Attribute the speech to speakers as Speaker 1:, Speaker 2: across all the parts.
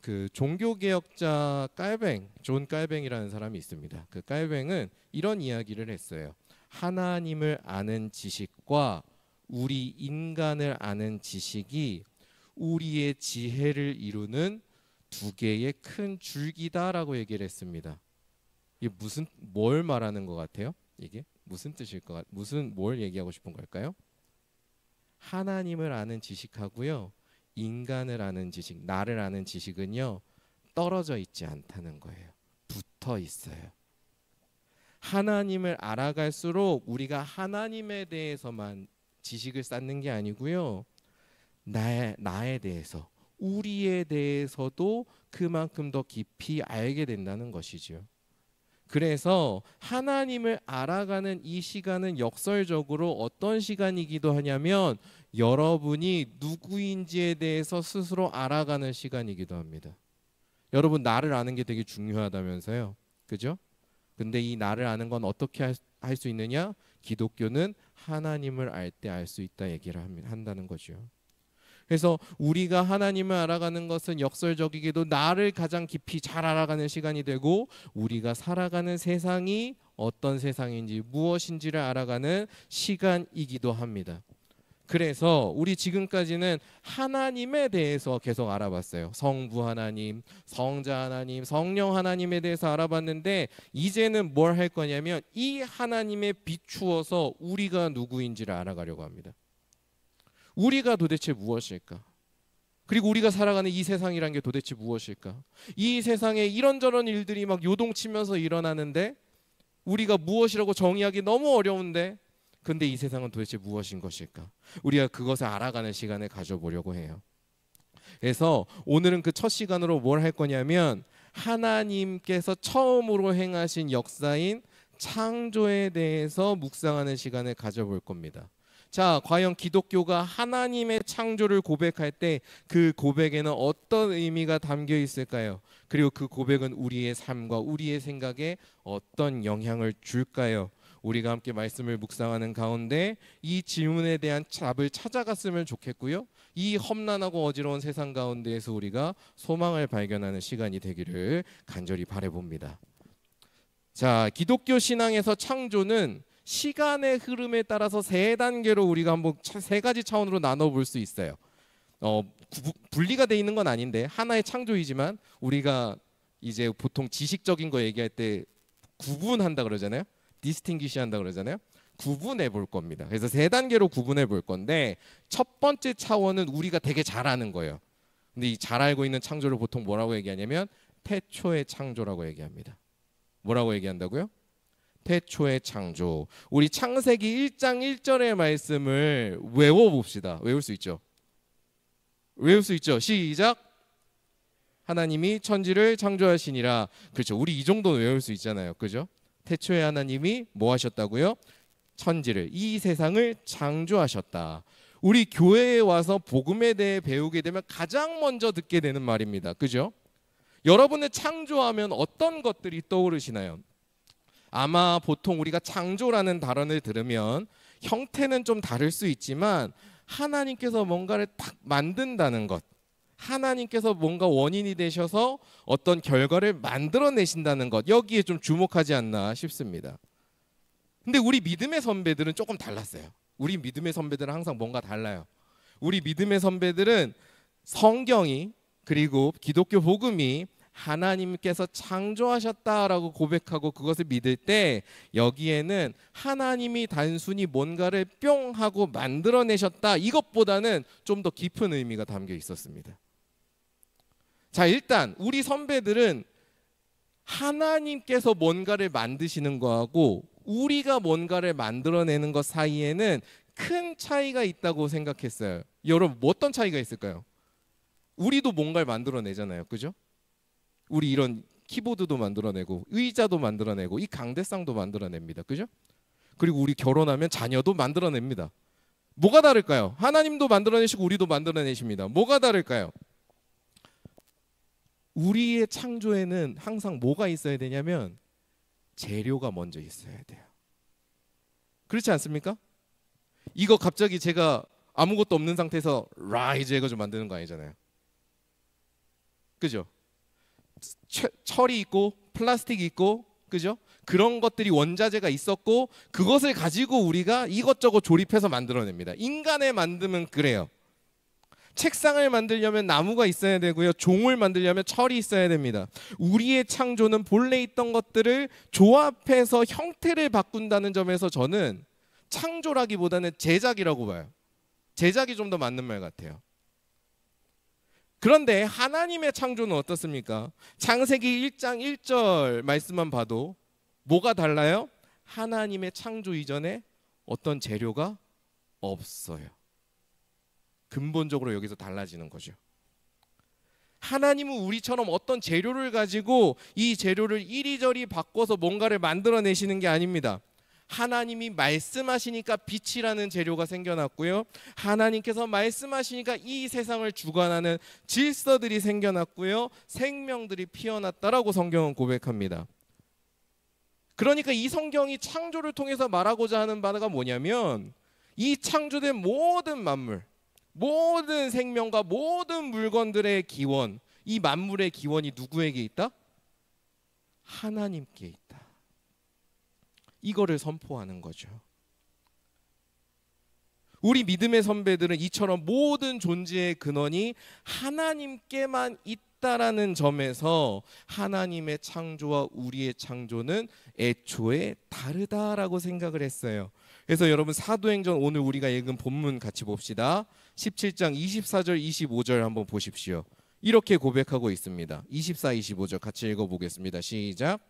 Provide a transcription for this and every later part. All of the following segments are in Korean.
Speaker 1: 그 종교개혁자 깔뱅, 존 깔뱅이라는 사람이 있습니다. 그 깔뱅은 이런 이야기를 했어요. 하나님을 아는 지식과 우리 인간을 아는 지식이 우리의 지혜를 이루는 두 개의 큰 줄기다라고 얘기를 했습니다. 이게 뭘 말하는 것 같아요? 이게 무슨 뜻일 것 무슨 뭘 얘기하고 싶은 걸까요? 하나님을 아는 지식하고요, 인간을 아는 지식, 나를 아는 지식은요, 떨어져 있지 않다는 거예요. 붙어 있어요. 하나님을 알아갈수록 우리가 하나님에 대해서만 지식을 쌓는 게 아니고요, 나에 대해서, 우리에 대해서도 그만큼 더 깊이 알게 된다는 것이죠. 그래서 하나님을 알아가는 이 시간은 역설적으로 어떤 시간이기도 하냐면, 여러분이 누구인지에 대해서 스스로 알아가는 시간이기도 합니다. 여러분, 나를 아는 게 되게 중요하다면서요. 그죠? 근데 이 나를 아는 건 어떻게 할 수 있느냐? 기독교는 하나님을 알 때 알 수 있다 얘기를 한다는 거죠. 그래서 우리가 하나님을 알아가는 것은 역설적이게도 나를 가장 깊이 잘 알아가는 시간이 되고, 우리가 살아가는 세상이 어떤 세상인지 무엇인지를 알아가는 시간이기도 합니다. 그래서 우리 지금까지는 하나님에 대해서 계속 알아봤어요. 성부 하나님, 성자 하나님, 성령 하나님에 대해서 알아봤는데, 이제는 뭘 할 거냐면 이 하나님에 비추어서 우리가 누구인지를 알아가려고 합니다. 우리가 도대체 무엇일까? 그리고 우리가 살아가는 이 세상이란 게 도대체 무엇일까? 이 세상에 이런저런 일들이 막 요동치면서 일어나는데 우리가 무엇이라고 정의하기 너무 어려운데, 근데 이 세상은 도대체 무엇인 것일까? 우리가 그것을 알아가는 시간을 가져보려고 해요. 그래서 오늘은 그 첫 시간으로 뭘 할 거냐면, 하나님께서 처음으로 행하신 역사인 창조에 대해서 묵상하는 시간을 가져볼 겁니다. 자, 과연 기독교가 하나님의 창조를 고백할 때 그 고백에는 어떤 의미가 담겨 있을까요? 그리고 그 고백은 우리의 삶과 우리의 생각에 어떤 영향을 줄까요? 우리가 함께 말씀을 묵상하는 가운데 이 질문에 대한 답을 찾아갔으면 좋겠고요, 이 험난하고 어지러운 세상 가운데에서 우리가 소망을 발견하는 시간이 되기를 간절히 바라봅니다. 자, 기독교 신앙에서 창조는 시간의 흐름에 따라서 세 단계로 우리가 한번 세 가지 차원으로 나눠볼 수 있어요. 분리가 돼 있는 건 아닌데 하나의 창조이지만, 우리가 이제 보통 지식적인 거 얘기할 때 구분한다 그러잖아요. 디스팅귀시 한다 그러잖아요. 구분해 볼 겁니다. 그래서 세 단계로 구분해 볼 건데, 첫 번째 차원은 우리가 되게 잘 아는 거예요. 근데 이 잘 알고 있는 창조를 보통 뭐라고 얘기하냐면 태초의 창조라고 얘기합니다. 뭐라고 얘기한다고요? 태초의 창조. 우리 창세기 1장 1절의 말씀을 외워봅시다. 외울 수 있죠? 외울 수 있죠? 시작. 하나님이 천지를 창조하시니라. 그렇죠. 우리 이 정도는 외울 수 있잖아요. 그죠? 태초에 하나님이 뭐 하셨다고요? 천지를, 이 세상을 창조하셨다. 우리 교회에 와서 복음에 대해 배우게 되면 가장 먼저 듣게 되는 말입니다. 그죠? 여러분의 창조하면 어떤 것들이 떠오르시나요? 아마 보통 우리가 창조라는 단어를 들으면 형태는 좀 다를 수 있지만, 하나님께서 뭔가를 딱 만든다는 것, 하나님께서 뭔가 원인이 되셔서 어떤 결과를 만들어내신다는 것, 여기에 좀 주목하지 않나 싶습니다. 근데 우리 믿음의 선배들은 조금 달랐어요. 우리 믿음의 선배들은 항상 뭔가 달라요. 우리 믿음의 선배들은 성경이, 그리고 기독교 복음이 하나님께서 창조하셨다라고 고백하고 그것을 믿을 때, 여기에는 하나님이 단순히 뭔가를 뿅 하고 만들어내셨다, 이것보다는 좀 더 깊은 의미가 담겨 있었습니다. 자, 일단 우리 선배들은 하나님께서 뭔가를 만드시는 거하고 우리가 뭔가를 만들어내는 것 사이에는 큰 차이가 있다고 생각했어요. 여러분, 뭐 어떤 차이가 있을까요? 우리도 뭔가를 만들어내잖아요. 그죠? 우리 이런 키보드도 만들어내고 의자도 만들어내고 이 강대상도 만들어냅니다. 그죠? 그리고 우리 결혼하면 자녀도 만들어냅니다. 뭐가 다를까요? 하나님도 만들어내시고 우리도 만들어내십니다. 뭐가 다를까요? 우리의 창조에는 항상 뭐가 있어야 되냐면 재료가 먼저 있어야 돼요. 그렇지 않습니까? 이거 갑자기 제가 아무것도 없는 상태에서 라이즈 해가지고 만드는 거 아니잖아요. 그죠? 철이 있고 플라스틱이 있고, 그죠? 그런 것들이 원자재가 있었고 그것을 가지고 우리가 이것저것 조립해서 만들어냅니다. 인간의 만듦은 그래요. 책상을 만들려면 나무가 있어야 되고요. 종을 만들려면 철이 있어야 됩니다. 우리의 창조는 본래 있던 것들을 조합해서 형태를 바꾼다는 점에서 저는 창조라기보다는 제작이라고 봐요. 제작이 좀 더 맞는 말 같아요. 그런데 하나님의 창조는 어떻습니까? 창세기 1장 1절 말씀만 봐도 뭐가 달라요? 하나님의 창조 이전에 어떤 재료가 없어요. 근본적으로 여기서 달라지는 거죠. 하나님은 우리처럼 어떤 재료를 가지고 이 재료를 이리저리 바꿔서 뭔가를 만들어내시는 게 아닙니다. 하나님이 말씀하시니까 빛이라는 재료가 생겨났고요. 하나님께서 말씀하시니까 이 세상을 주관하는 질서들이 생겨났고요. 생명들이 피어났다라고 성경은 고백합니다. 그러니까 이 성경이 창조를 통해서 말하고자 하는 바가 뭐냐면 이 창조된 모든 만물, 모든 생명과 모든 물건들의 기원, 이 만물의 기원이 누구에게 있다? 하나님께 있다. 이거를 선포하는 거죠. 우리 믿음의 선배들은 이처럼 모든 존재의 근원이 하나님께만 있다라는 점에서 하나님의 창조와 우리의 창조는 애초에 다르다라고 생각을 했어요. 그래서 여러분 사도행전 오늘 우리가 읽은 본문 같이 봅시다. 17장 24절 25절 한번 보십시오. 이렇게 고백하고 있습니다. 24, 25절 같이 읽어보겠습니다. 시작.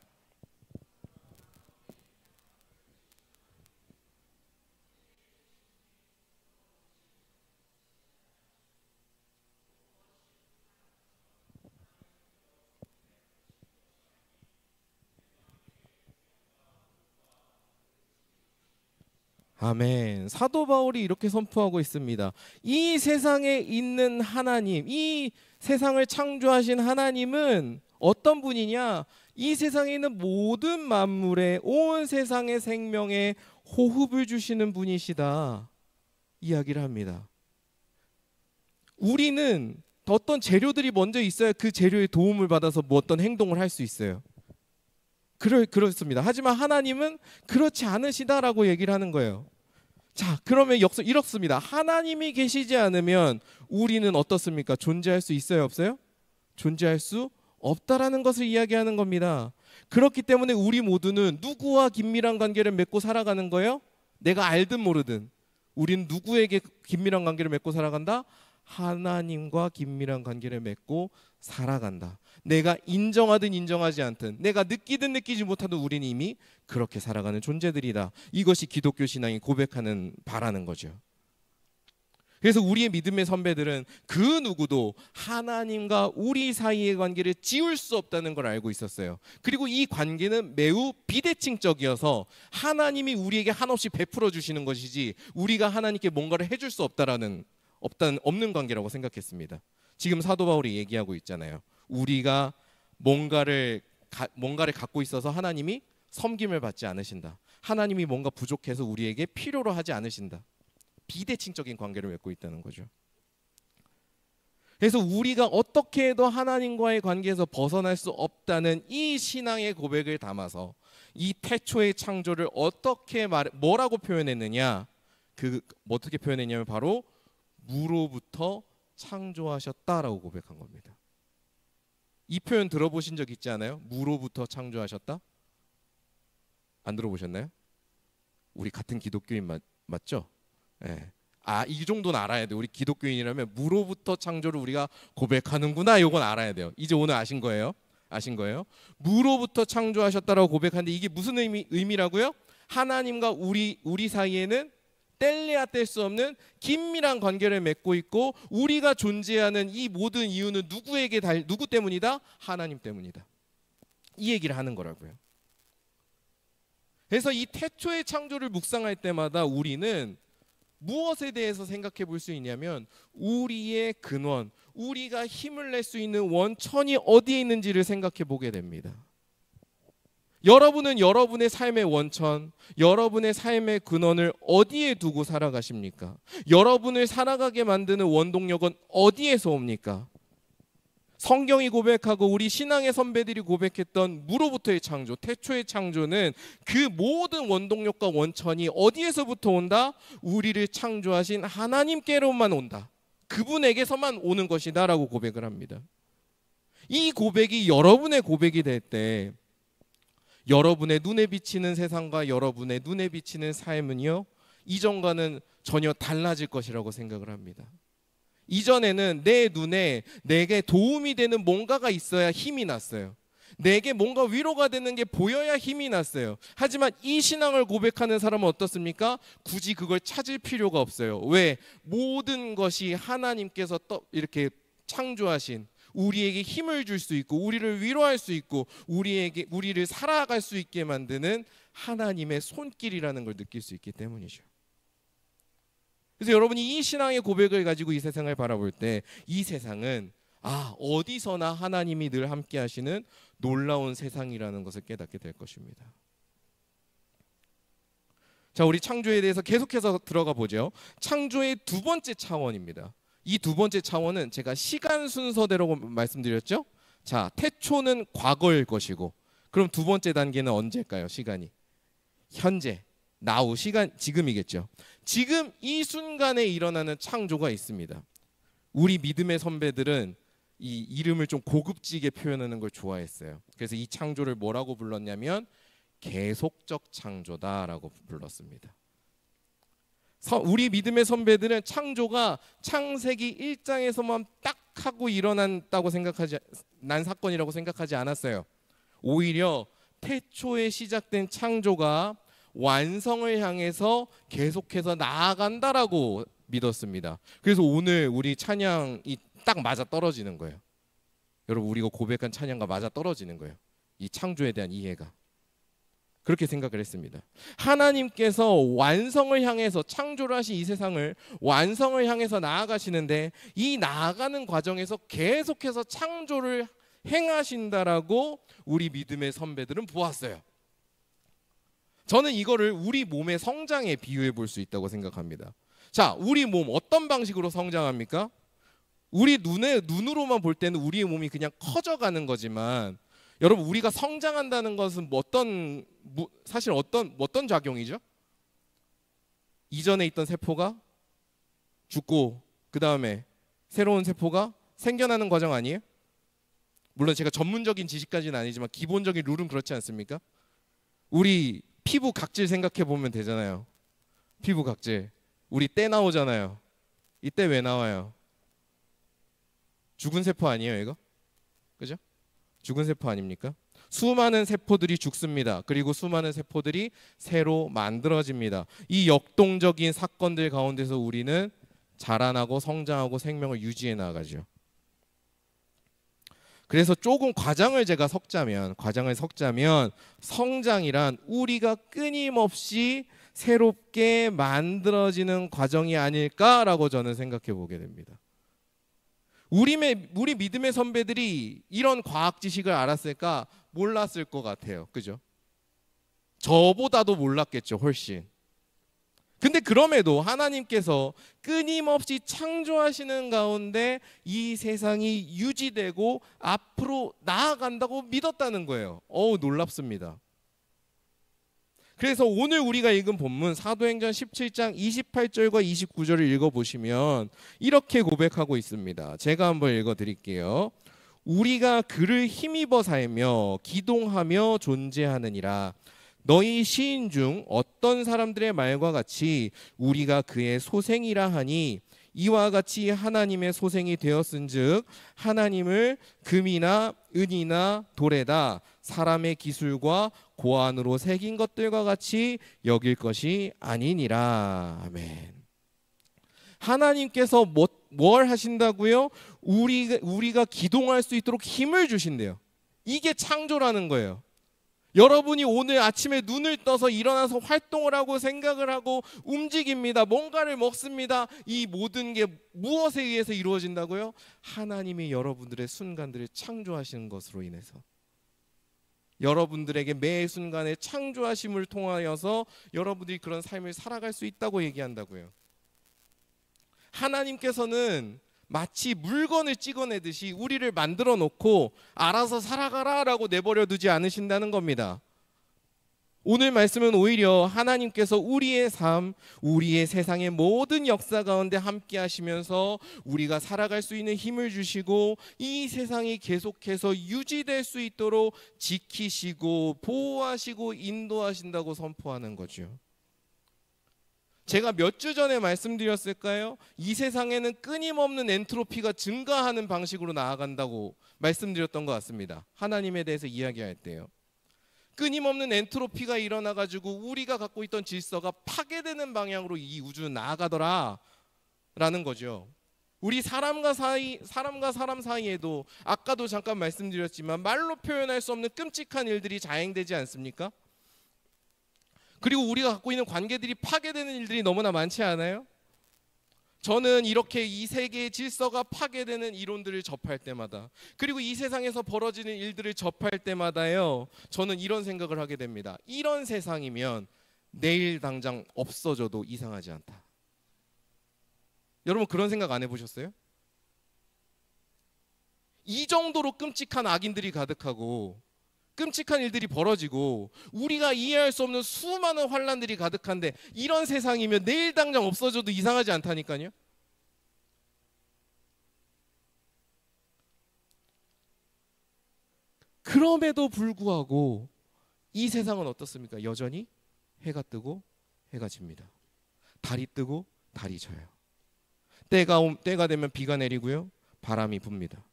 Speaker 1: 아멘. 사도 바울이 이렇게 선포하고 있습니다. 이 세상에 있는 하나님, 이 세상을 창조하신 하나님은 어떤 분이냐? 이 세상에 있는 모든 만물에 온 세상의 생명에 호흡을 주시는 분이시다. 이야기를 합니다. 우리는 어떤 재료들이 먼저 있어야 그 재료의 도움을 받아서 뭐 어떤 행동을 할 수 있어요. 그렇습니다. 하지만 하나님은 그렇지 않으시다라고 얘기를 하는 거예요. 자, 그러면 이렇습니다. 하나님이 계시지 않으면 우리는 어떻습니까? 존재할 수 있어요, 없어요? 존재할 수 없다라는 것을 이야기하는 겁니다. 그렇기 때문에 우리 모두는 누구와 긴밀한 관계를 맺고 살아가는 거예요? 내가 알든 모르든 우리는 누구에게 긴밀한 관계를 맺고 살아간다? 하나님과 긴밀한 관계를 맺고 살아간다. 내가 인정하든 인정하지 않든, 내가 느끼든 느끼지 못하든 우리는 이미 그렇게 살아가는 존재들이다. 이것이 기독교 신앙이 고백하는 바라는 거죠. 그래서 우리의 믿음의 선배들은 그 누구도 하나님과 우리 사이의 관계를 지울 수 없다는 걸 알고 있었어요. 그리고 이 관계는 매우 비대칭적이어서 하나님이 우리에게 한없이 베풀어 주시는 것이지 우리가 하나님께 뭔가를 해줄 수 없는 관계라고 생각했습니다. 지금 사도 바울이 얘기하고 있잖아요. 우리가 뭔가를 갖고 있어서 하나님이 섬김을 받지 않으신다. 하나님이 뭔가 부족해서 우리에게 필요로 하지 않으신다. 비대칭적인 관계를 맺고 있다는 거죠. 그래서 우리가 어떻게 해도 하나님과의 관계에서 벗어날 수 없다는 이 신앙의 고백을 담아서 이 태초의 창조를 뭐라고 표현했느냐? 어떻게 표현했냐면 바로 무로부터 창조하셨다라고 고백한 겁니다. 이 표현 들어보신 적 있지 않아요? 무로부터 창조하셨다? 안 들어보셨나요? 우리 같은 기독교인 맞죠? 네. 이 정도는 알아야 돼요. 우리 기독교인이라면 무로부터 창조를 우리가 고백하는구나. 이건 알아야 돼요. 이제 오늘 아신 거예요? 무로부터 창조하셨다라고 고백하는데 이게 무슨 의미라고요? 하나님과 우리 사이에는 뗄래야 뗄 수 없는 긴밀한 관계를 맺고 있고 우리가 존재하는 이 모든 이유는 누구 때문이다? 하나님 때문이다. 이 얘기를 하는 거라고요. 그래서 이 태초의 창조를 묵상할 때마다 우리는 무엇에 대해서 생각해 볼 수 있냐면 우리의 근원, 우리가 힘을 낼 수 있는 원천이 어디에 있는지를 생각해 보게 됩니다. 여러분은 여러분의 삶의 원천, 여러분의 삶의 근원을 어디에 두고 살아가십니까? 여러분을 살아가게 만드는 원동력은 어디에서 옵니까? 성경이 고백하고 우리 신앙의 선배들이 고백했던 무로부터의 창조, 태초의 창조는 그 모든 원동력과 원천이 어디에서부터 온다? 우리를 창조하신 하나님께로만 온다. 그분에게서만 오는 것이다 라고 고백을 합니다. 이 고백이 여러분의 고백이 될 때 여러분의 눈에 비치는 세상과 여러분의 눈에 비치는 삶은요, 이전과는 전혀 달라질 것이라고 생각을 합니다. 이전에는 내 눈에 내게 도움이 되는 뭔가가 있어야 힘이 났어요. 내게 뭔가 위로가 되는 게 보여야 힘이 났어요. 하지만 이 신앙을 고백하는 사람은 어떻습니까? 굳이 그걸 찾을 필요가 없어요. 왜? 모든 것이 하나님께서 이렇게 창조하신, 우리에게 힘을 줄 수 있고 우리를 위로할 수 있고 우리를 살아갈 수 있게 만드는 하나님의 손길이라는 걸 느낄 수 있기 때문이죠. 그래서 여러분이 이 신앙의 고백을 가지고 이 세상을 바라볼 때 이 세상은 어디서나 하나님이 늘 함께 하시는 놀라운 세상이라는 것을 깨닫게 될 것입니다. 자, 우리 창조에 대해서 계속해서 들어가 보죠. 창조의 두 번째 차원입니다. 이 두 번째 차원은 제가 시간 순서대로 말씀드렸죠. 자, 태초는 과거일 것이고, 그럼 두 번째 단계는 언제일까요? 시간이 현재, now, 시간, 지금이겠죠. 지금 이 순간에 일어나는 창조가 있습니다. 우리 믿음의 선배들은 이 이름을 좀 고급지게 표현하는 걸 좋아했어요. 그래서 이 창조를 뭐라고 불렀냐면 계속적 창조다라고 불렀습니다. 우리 믿음의 선배들은 창조가 창세기 1장에서만 딱 하고 일어난다고 난 사건이라고 생각하지 않았어요. 오히려 태초에 시작된 창조가 완성을 향해서 계속해서 나아간다라고 믿었습니다. 그래서 오늘 우리 찬양이 딱 맞아 떨어지는 거예요. 여러분, 우리가 고백한 찬양과 맞아 떨어지는 거예요. 이 창조에 대한 이해가. 그렇게 생각을 했습니다. 하나님께서 완성을 향해서, 창조를 하신 이 세상을 완성을 향해서 나아가시는데, 이 나아가는 과정에서 계속해서 창조를 행하신다라고 우리 믿음의 선배들은 보았어요. 저는 이거를 우리 몸의 성장에 비유해 볼 수 있다고 생각합니다. 자, 우리 몸 어떤 방식으로 성장합니까? 우리 눈으로만 볼 때는 우리의 몸이 그냥 커져가는 거지만, 여러분, 우리가 성장한다는 것은 사실 어떤 작용이죠? 이전에 있던 세포가 죽고 그 다음에 새로운 세포가 생겨나는 과정 아니에요? 물론 제가 전문적인 지식까지는 아니지만 기본적인 룰은 그렇지 않습니까? 우리 피부 각질 생각해 보면 되잖아요. 피부 각질. 우리 때 나오잖아요. 이때 왜 나와요? 죽은 세포 아니에요, 이거? 그죠? 죽은 세포 아닙니까? 수많은 세포들이 죽습니다. 그리고 수많은 세포들이 새로 만들어집니다. 이 역동적인 사건들 가운데서 우리는 자라나고 성장하고 생명을 유지해 나가죠. 그래서 조금 과장을 섞자면 성장이란 우리가 끊임없이 새롭게 만들어지는 과정이 아닐까라고 저는 생각해 보게 됩니다. 우리 믿음의 선배들이 이런 과학 지식을 알았을까? 몰랐을 것 같아요. 그죠? 저보다도 몰랐겠죠, 훨씬. 근데 그럼에도 하나님께서 끊임없이 창조하시는 가운데 이 세상이 유지되고 앞으로 나아간다고 믿었다는 거예요. 놀랍습니다. 그래서 오늘 우리가 읽은 본문 사도행전 17장 28절과 29절을 읽어보시면 이렇게 고백하고 있습니다. 제가 한번 읽어드릴게요. 우리가 그를 힘입어 살며 기동하며 존재하느니라. 너희 시인 중 어떤 사람들의 말과 같이 우리가 그의 소생이라 하니 이와 같이 하나님의 소생이 되었은즉 하나님을 금이나 은이나 돌에다 사람의 기술과 고안으로 새긴 것들과 같이 여길 것이 아니니라. 아멘. 하나님께서 뭘 하신다고요? 우리가 기동할 수 있도록 힘을 주신대요. 이게 창조라는 거예요. 여러분이 오늘 아침에 눈을 떠서 일어나서 활동을 하고 생각을 하고 움직입니다. 뭔가를 먹습니다. 이 모든 게 무엇에 의해서 이루어진다고요? 하나님이 여러분들의 순간들을 창조하시는 것으로 인해서. 여러분들에게 매 순간에 창조하심을 통하여서 여러분들이 그런 삶을 살아갈 수 있다고 얘기한다고요. 하나님께서는 마치 물건을 찍어내듯이 우리를 만들어 놓고 알아서 살아가라라고 내버려 두지 않으신다는 겁니다. 오늘 말씀은 오히려 하나님께서 우리의 삶, 우리의 세상의 모든 역사 가운데 함께 하시면서 우리가 살아갈 수 있는 힘을 주시고 이 세상이 계속해서 유지될 수 있도록 지키시고 보호하시고 인도하신다고 선포하는 거죠. 제가 몇 주 전에 말씀드렸을까요? 이 세상에는 끊임없는 엔트로피가 증가하는 방식으로 나아간다고 말씀드렸던 것 같습니다. 하나님에 대해서 이야기할 때요. 끊임없는 엔트로피가 일어나가지고 우리가 갖고 있던 질서가 파괴되는 방향으로 이 우주는 나아가더라 라는 거죠. 우리 사람과 사람 사이에도 아까도 잠깐 말씀드렸지만 말로 표현할 수 없는 끔찍한 일들이 자행되지 않습니까? 그리고 우리가 갖고 있는 관계들이 파괴되는 일들이 너무나 많지 않아요? 저는 이렇게 이 세계의 질서가 파괴되는 이론들을 접할 때마다, 그리고 이 세상에서 벌어지는 일들을 접할 때마다요, 저는 이런 생각을 하게 됩니다. 이런 세상이면 내일 당장 없어져도 이상하지 않다. 여러분 그런 생각 안 해보셨어요? 이 정도로 끔찍한 악인들이 가득하고 끔찍한 일들이 벌어지고 우리가 이해할 수 없는 수많은 환난들이 가득한데 이런 세상이면 내일 당장 없어져도 이상하지 않다니까요. 그럼에도 불구하고 이 세상은 어떻습니까? 여전히 해가 뜨고 해가 집니다. 달이 뜨고 달이 져요. 때가 되면 비가 내리고요, 바람이 붑니다.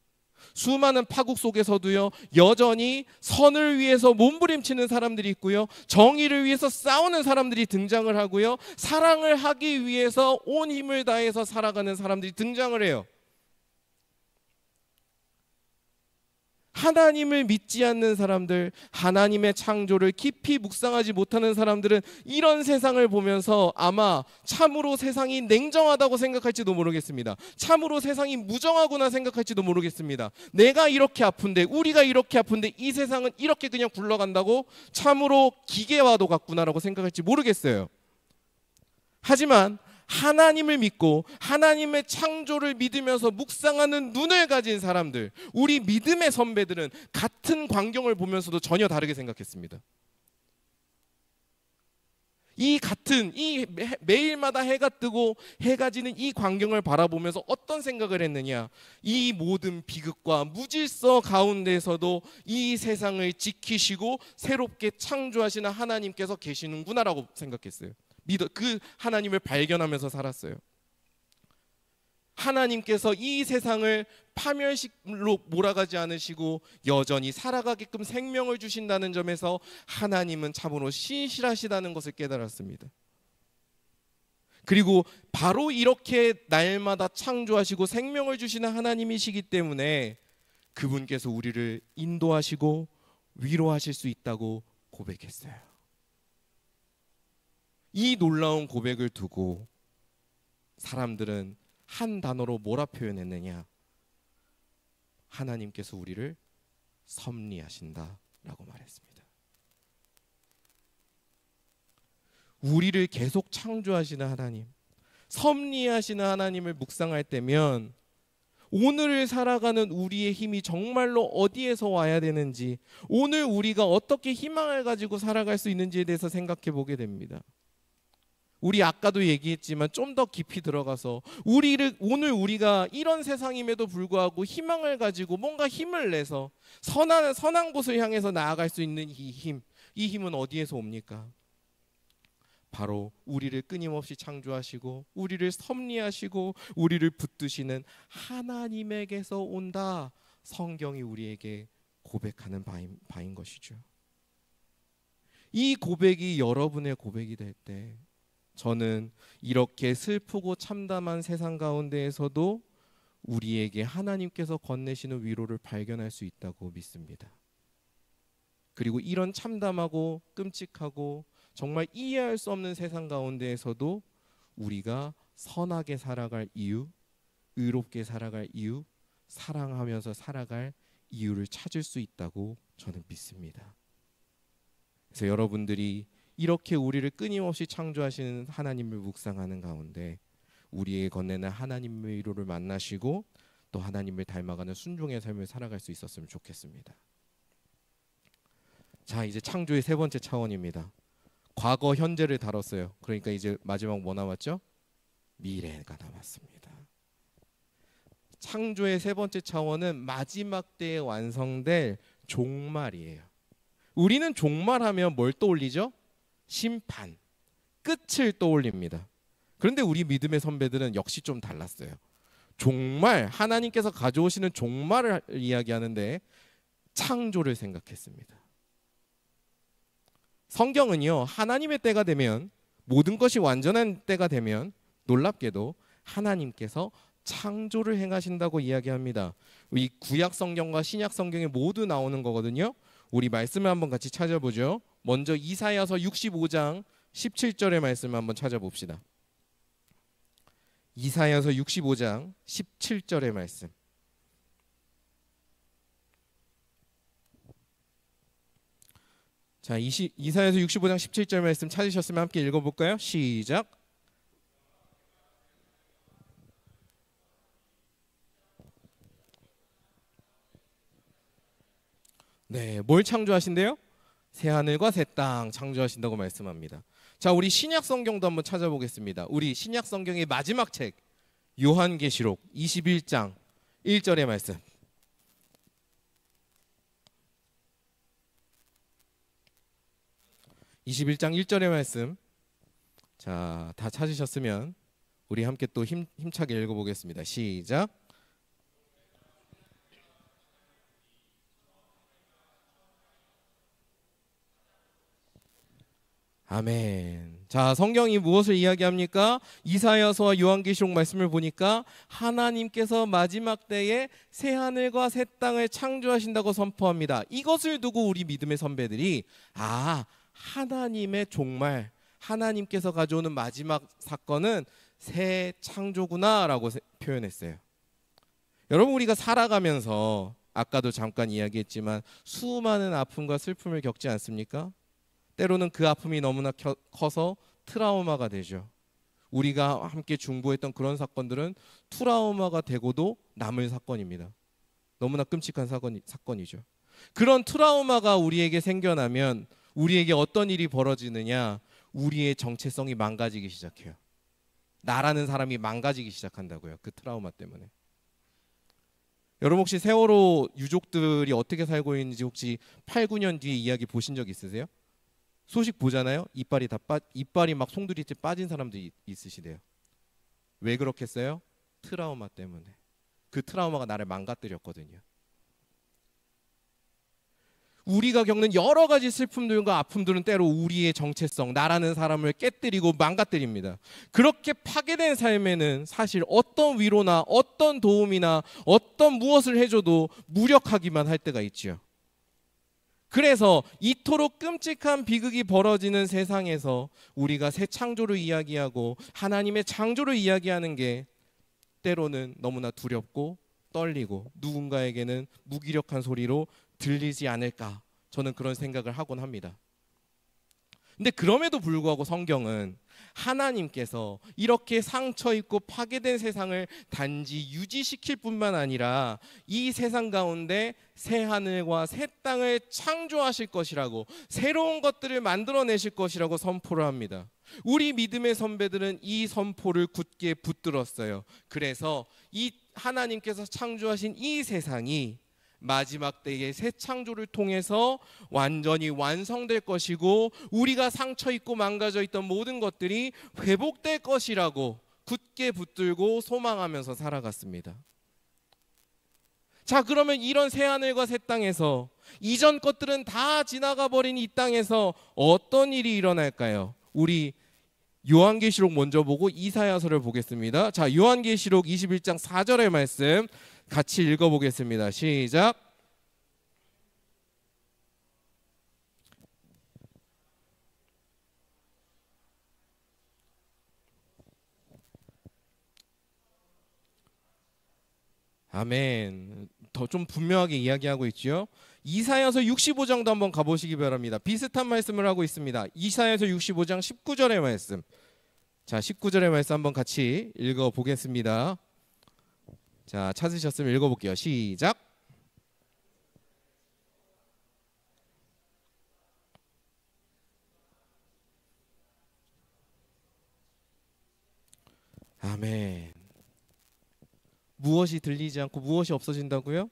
Speaker 1: 수많은 파국 속에서도요, 여전히 선을 위해서 몸부림치는 사람들이 있고요, 정의를 위해서 싸우는 사람들이 등장을 하고요, 사랑을 하기 위해서 온 힘을 다해서 살아가는 사람들이 등장을 해요. 하나님을 믿지 않는 사람들, 하나님의 창조를 깊이 묵상하지 못하는 사람들은 이런 세상을 보면서 아마 참으로 세상이 냉정하다고 생각할지도 모르겠습니다. 참으로 세상이 무정하구나 생각할지도 모르겠습니다. 내가 이렇게 아픈데, 우리가 이렇게 아픈데 이 세상은 이렇게 그냥 굴러간다고? 참으로 기계와도 같구나라고 생각할지 모르겠어요. 하지만 하나님을 믿고 하나님의 창조를 믿으면서 묵상하는 눈을 가진 사람들, 우리 믿음의 선배들은 같은 광경을 보면서도 전혀 다르게 생각했습니다. 이 매일마다 해가 뜨고 해가 지는 이 광경을 바라보면서 어떤 생각을 했느냐? 이 모든 비극과 무질서 가운데서도 이 세상을 지키시고 새롭게 창조하시는 하나님께서 계시는구나라고 생각했어요. 그 하나님을 발견하면서 살았어요. 하나님께서 이 세상을 파멸식로 몰아가지 않으시고 여전히 살아가게끔 생명을 주신다는 점에서 하나님은 참으로 신실하시다는 것을 깨달았습니다. 그리고 바로 이렇게 날마다 창조하시고 생명을 주시는 하나님이시기 때문에 그분께서 우리를 인도하시고 위로하실 수 있다고 고백했어요. 이 놀라운 고백을 두고 사람들은 한 단어로 뭐라 표현했느냐? 하나님께서 우리를 섭리하신다라고 말했습니다. 우리를 계속 창조하시는 하나님, 섭리하시는 하나님을 묵상할 때면 오늘을 살아가는 우리의 힘이 정말로 어디에서 와야 되는지, 오늘 우리가 어떻게 희망을 가지고 살아갈 수 있는지에 대해서 생각해 보게 됩니다. 우리 아까도 얘기했지만 좀 더 깊이 들어가서 오늘 우리가 이런 세상임에도 불구하고 희망을 가지고 뭔가 힘을 내서 선한 곳을 향해서 나아갈 수 있는 이 힘은 어디에서 옵니까? 바로 우리를 끊임없이 창조하시고 우리를 섭리하시고 우리를 붙드시는 하나님에게서 온다. 성경이 우리에게 고백하는 바인 것이죠. 이 고백이 여러분의 고백이 될 때 저는 이렇게 슬프고 참담한 세상 가운데에서도 우리에게 하나님께서 건네시는 위로를 발견할 수 있다고 믿습니다. 그리고 이런 참담하고 끔찍하고 정말 이해할 수 없는 세상 가운데에서도 우리가 선하게 살아갈 이유, 의롭게 살아갈 이유, 사랑하면서 살아갈 이유를 찾을 수 있다고 저는 믿습니다. 그래서 여러분들이 이렇게 우리를 끊임없이 창조하시는 하나님을 묵상하는 가운데 우리에게 건네는 하나님의 위로를 만나시고 또 하나님을 닮아가는 순종의 삶을 살아갈 수 있었으면 좋겠습니다. 자, 이제 창조의 세 번째 차원입니다. 과거, 현재를 다뤘어요. 그러니까 이제 마지막 뭐 남았죠? 미래가 남았습니다. 창조의 세 번째 차원은 마지막 때에 완성될 종말이에요. 우리는 종말하면 뭘 떠올리죠? 심판, 끝을 떠올립니다. 그런데 우리 믿음의 선배들은 역시 좀 달랐어요. 종말, 하나님께서 가져오시는 종말을 이야기하는데 창조를 생각했습니다. 성경은요, 하나님의 때가 되면, 모든 것이 완전한 때가 되면 놀랍게도 하나님께서 창조를 행하신다고 이야기합니다. 이 구약 성경과 신약 성경에 모두 나오는 거거든요. 우리 말씀을 한번 같이 찾아보죠. 먼저 이사야서 65장 17절의 말씀을 한번 찾아봅시다. 이사야서 65장 17절의 말씀. 자, 이사야서 65장 17절 말씀 찾으셨으면 함께 읽어볼까요? 시작. 네, 뭘 창조하신대요? 새 하늘과 새 땅 창조하신다고 말씀합니다. 자, 우리 신약 성경도 한번 찾아보겠습니다. 우리 신약 성경의 마지막 책 요한계시록 21장 1절의 말씀. (21장 1절의) 말씀. 자, 다 찾으셨으면 우리 함께 또 힘차게 읽어보겠습니다. 시작. 아멘. 자, 성경이 무엇을 이야기합니까? 이사야서와 요한계시록 말씀을 보니까 하나님께서 마지막 때에 새 하늘과 새 땅을 창조하신다고 선포합니다. 이것을 두고 우리 믿음의 선배들이 하나님의 종말, 하나님께서 가져오는 마지막 사건은 새 창조구나라고 표현했어요. 여러분, 우리가 살아가면서 아까도 잠깐 이야기했지만 수많은 아픔과 슬픔을 겪지 않습니까? 때로는 그 아픔이 너무나 커서 트라우마가 되죠. 우리가 함께 중보했던 그런 사건들은 트라우마가 되고도 남을 사건입니다. 너무나 끔찍한 사건이죠. 그런 트라우마가 우리에게 생겨나면 우리에게 어떤 일이 벌어지느냐? 우리의 정체성이 망가지기 시작해요. 나라는 사람이 망가지기 시작한다고요. 그 트라우마 때문에. 여러분, 혹시 세월호 유족들이 어떻게 살고 있는지 혹시 8, 9년 뒤에 이야기 보신 적 있으세요? 소식 보잖아요. 이빨이 막 송두리째 빠진 사람도 있으시대요. 왜 그렇겠어요? 트라우마 때문에. 그 트라우마가 나를 망가뜨렸거든요. 우리가 겪는 여러 가지 슬픔들과 아픔들은 때로 우리의 정체성, 나라는 사람을 깨뜨리고 망가뜨립니다. 그렇게 파괴된 삶에는 사실 어떤 위로나 어떤 도움이나 어떤 무엇을 해줘도 무력하기만 할 때가 있지요. 그래서 이토록 끔찍한 비극이 벌어지는 세상에서 우리가 새 창조를 이야기하고 하나님의 창조를 이야기하는 게 때로는 너무나 두렵고 떨리고 누군가에게는 무기력한 소리로 들리지 않을까, 저는 그런 생각을 하곤 합니다. 근데 그럼에도 불구하고 성경은 하나님께서 이렇게 상처 있고 파괴된 세상을 단지 유지시킬 뿐만 아니라 이 세상 가운데 새 하늘과 새 땅을 창조하실 것이라고, 새로운 것들을 만들어내실 것이라고 선포를 합니다. 우리 믿음의 선배들은 이 선포를 굳게 붙들었어요. 그래서 이 하나님께서 창조하신 이 세상이 마지막 때의 새 창조를 통해서 완전히 완성될 것이고 우리가 상처 있고 망가져 있던 모든 것들이 회복될 것이라고 굳게 붙들고 소망하면서 살아갔습니다. 자, 그러면 이런 새 하늘과 새 땅에서 이전 것들은 다 지나가 버린 이 땅에서 어떤 일이 일어날까요? 우리 요한계시록 먼저 보고 이사야서를 보겠습니다. 자, 요한계시록 21장 4절의 말씀 같이 읽어보겠습니다. 시작. 아멘. 더 좀 분명하게 이야기하고 있죠. 이사야서 65장도 한번 가보시기 바랍니다. 비슷한 말씀을 하고 있습니다. 이사야서 65장 19절의 말씀. 자, 19절의 말씀 한번 같이 읽어보겠습니다. 자, 찾으셨으면 읽어볼게요. 시작. 아멘. 무엇이 들리지 않고 무엇이 없어진다고요?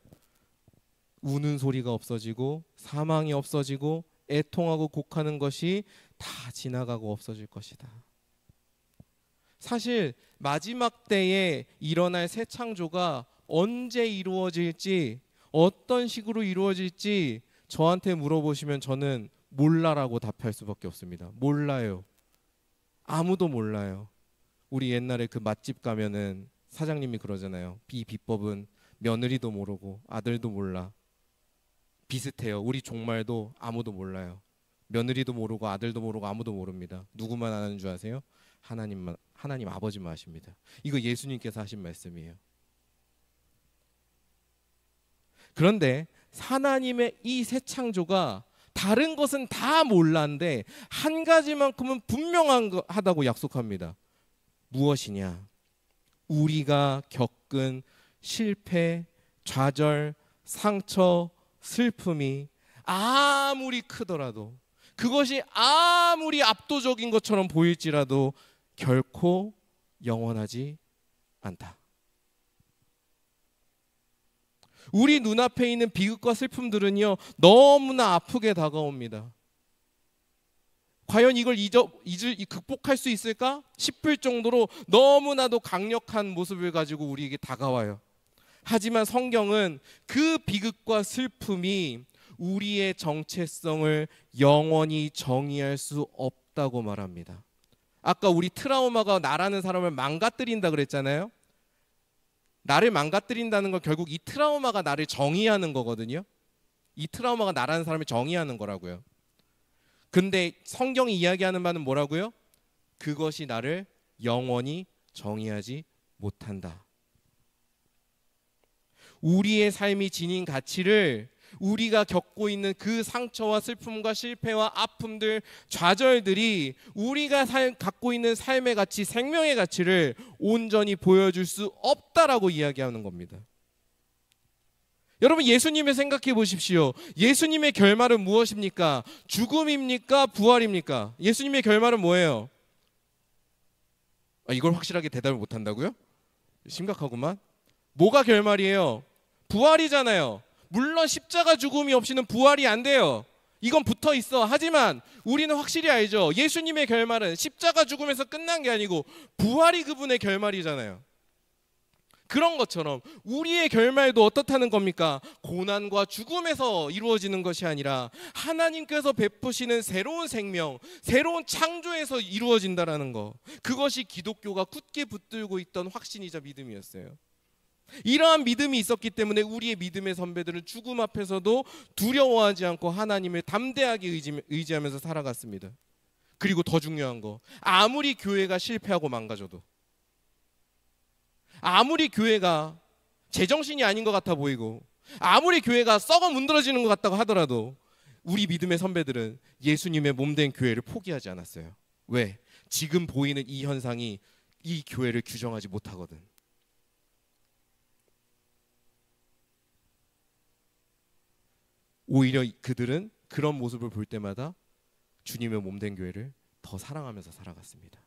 Speaker 1: 우는 소리가 없어지고 사망이 없어지고 애통하고 곡하는 것이 다 지나가고 없어질 것이다. 사실 마지막 때에 일어날 새 창조가 언제 이루어질지, 어떤 식으로 이루어질지 저한테 물어보시면 저는 몰라라고 답할 수밖에 없습니다. 몰라요. 아무도 몰라요. 우리 옛날에 그 맛집 가면은 사장님이 그러잖아요. 이 비법은 며느리도 모르고 아들도 몰라. 비슷해요. 우리 종말도 아무도 몰라요. 며느리도 모르고 아들도 모르고 아무도 모릅니다. 누구만 아는 줄 아세요? 하나님만, 하나님 아버지만 아십니다. 이거 예수님께서 하신 말씀이에요. 그런데 하나님의 이 새 창조가 다른 것은 다 몰랐는데 한 가지만큼은 분명하다고 약속합니다. 무엇이냐? 우리가 겪은 실패, 좌절, 상처, 슬픔이 아무리 크더라도, 그것이 아무리 압도적인 것처럼 보일지라도 결코 영원하지 않다. 우리 눈앞에 있는 비극과 슬픔들은요, 너무나 아프게 다가옵니다. 과연 이걸 극복할 수 있을까 싶을 정도로 너무나도 강력한 모습을 가지고 우리에게 다가와요. 하지만 성경은 그 비극과 슬픔이 우리의 정체성을 영원히 정의할 수 없다고 말합니다. 아까 우리 트라우마가 나라는 사람을 망가뜨린다 그랬잖아요. 나를 망가뜨린다는 건 결국 이 트라우마가 나를 정의하는 거거든요. 이 트라우마가 나라는 사람을 정의하는 거라고요. 근데 성경이 이야기하는 바는 뭐라고요? 그것이 나를 영원히 정의하지 못한다. 우리의 삶이 지닌 가치를 우리가 겪고 있는 그 상처와 슬픔과 실패와 아픔들, 좌절들이 우리가 갖고 있는 삶의 가치, 생명의 가치를 온전히 보여줄 수 없다라고 이야기하는 겁니다. 여러분, 예수님을 생각해 보십시오. 예수님의 결말은 무엇입니까? 죽음입니까? 부활입니까? 예수님의 결말은 뭐예요? 이걸 확실하게 대답을 못한다고요? 심각하구만. 뭐가 결말이에요? 부활이잖아요. 물론 십자가 죽음이 없이는 부활이 안 돼요. 이건 붙어 있어. 하지만 우리는 확실히 알죠. 예수님의 결말은 십자가 죽음에서 끝난 게 아니고 부활이 그분의 결말이잖아요. 그런 것처럼 우리의 결말도 어떻다는 겁니까? 고난과 죽음에서 이루어지는 것이 아니라 하나님께서 베푸시는 새로운 생명, 새로운 창조에서 이루어진다라는 거. 그것이 기독교가 굳게 붙들고 있던 확신이자 믿음이었어요. 이러한 믿음이 있었기 때문에 우리의 믿음의 선배들은 죽음 앞에서도 두려워하지 않고 하나님을 담대하게 의지하면서 살아갔습니다. 그리고 더 중요한 거, 아무리 교회가 실패하고 망가져도, 아무리 교회가 제정신이 아닌 것 같아 보이고, 아무리 교회가 썩어 문드러지는 것 같다고 하더라도 우리 믿음의 선배들은 예수님의 몸된 교회를 포기하지 않았어요. 왜? 지금 보이는 이 현상이 이 교회를 규정하지 못하거든. 오히려 그들은 그런 모습을 볼 때마다 주님의 몸된 교회를 더 사랑하면서 살아갔습니다.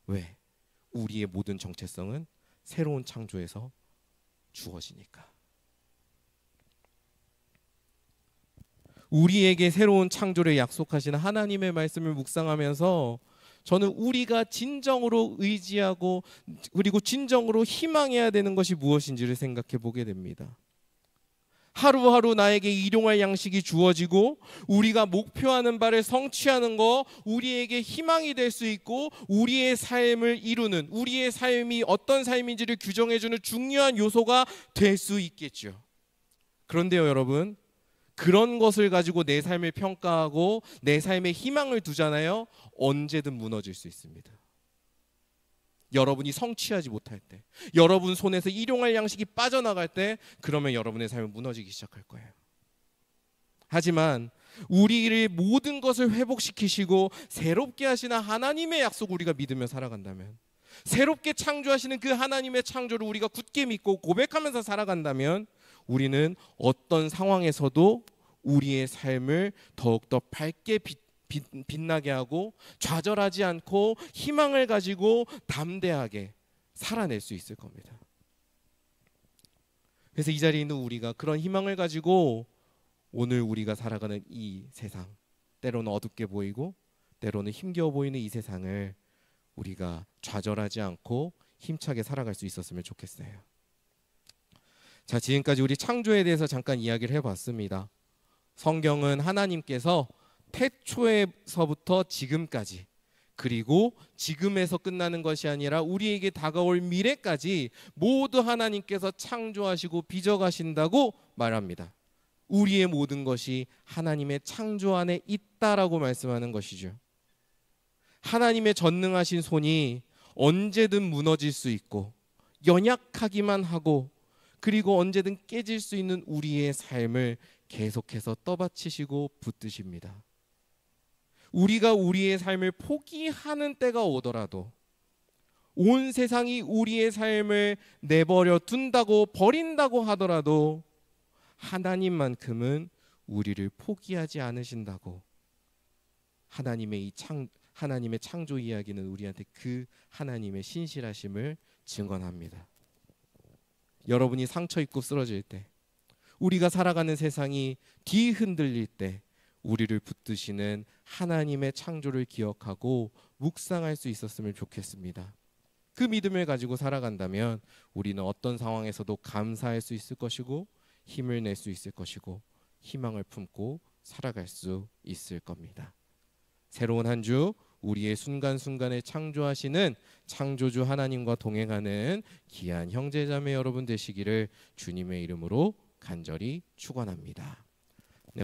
Speaker 1: 왜? 우리의 모든 정체성은 새로운 창조에서 주어지니까. 우리에게 새로운 창조를 약속하신 하나님의 말씀을 묵상하면서 저는 우리가 진정으로 의지하고 그리고 진정으로 희망해야 되는 것이 무엇인지를 생각해 보게 됩니다. 하루하루 나에게 일용할 양식이 주어지고 우리가 목표하는 바를 성취하는 거, 우리에게 희망이 될 수 있고 우리의 삶을 이루는, 우리의 삶이 어떤 삶인지를 규정해주는 중요한 요소가 될 수 있겠죠. 그런데요, 여러분, 그런 것을 가지고 내 삶을 평가하고 내 삶에 희망을 두잖아요. 언제든 무너질 수 있습니다. 여러분이 성취하지 못할 때, 여러분 손에서 일용할 양식이 빠져나갈 때, 그러면 여러분의 삶은 무너지기 시작할 거예요. 하지만 우리의 모든 것을 회복시키시고 새롭게 하시는 하나님의 약속 우리가 믿으며 살아간다면, 새롭게 창조하시는 그 하나님의 창조를 우리가 굳게 믿고 고백하면서 살아간다면, 우리는 어떤 상황에서도 우리의 삶을 더욱더 밝게 빛나게 하고 좌절하지 않고 희망을 가지고 담대하게 살아낼 수 있을 겁니다. 그래서 이 자리에 있는 우리가 그런 희망을 가지고 오늘 우리가 살아가는 이 세상, 때로는 어둡게 보이고 때로는 힘겨워 보이는 이 세상을 우리가 좌절하지 않고 힘차게 살아갈 수 있었으면 좋겠어요. 자, 지금까지 우리 창조에 대해서 잠깐 이야기를 해봤습니다. 성경은 하나님께서 태초에서부터 지금까지, 그리고 지금에서 끝나는 것이 아니라 우리에게 다가올 미래까지 모두 하나님께서 창조하시고 빚어가신다고 말합니다. 우리의 모든 것이 하나님의 창조 안에 있다라고 말씀하는 것이죠. 하나님의 전능하신 손이 언제든 무너질 수 있고 연약하기만 하고 그리고 언제든 깨질 수 있는 우리의 삶을 계속해서 떠받치시고 붙드십니다. 우리가 우리의 삶을 포기하는 때가 오더라도, 온 세상이 우리의 삶을 내버려 둔다고 버린다고 하더라도 하나님만큼은 우리를 포기하지 않으신다고 하나님의 창조 이야기는 우리한테 그 하나님의 신실하심을 증언합니다. 여러분이 상처 입고 쓰러질 때, 우리가 살아가는 세상이 뒤흔들릴 때 우리를 붙드시는 하나님의 창조를 기억하고 묵상할 수 있었으면 좋겠습니다. 그 믿음을 가지고 살아간다면 우리는 어떤 상황에서도 감사할 수 있을 것이고 힘을 낼 수 있을 것이고 희망을 품고 살아갈 수 있을 겁니다. 새로운 한 주 우리의 순간순간을 창조하시는 창조주 하나님과 동행하는 귀한 형제자매 여러분 되시기를 주님의 이름으로 간절히 축원합니다.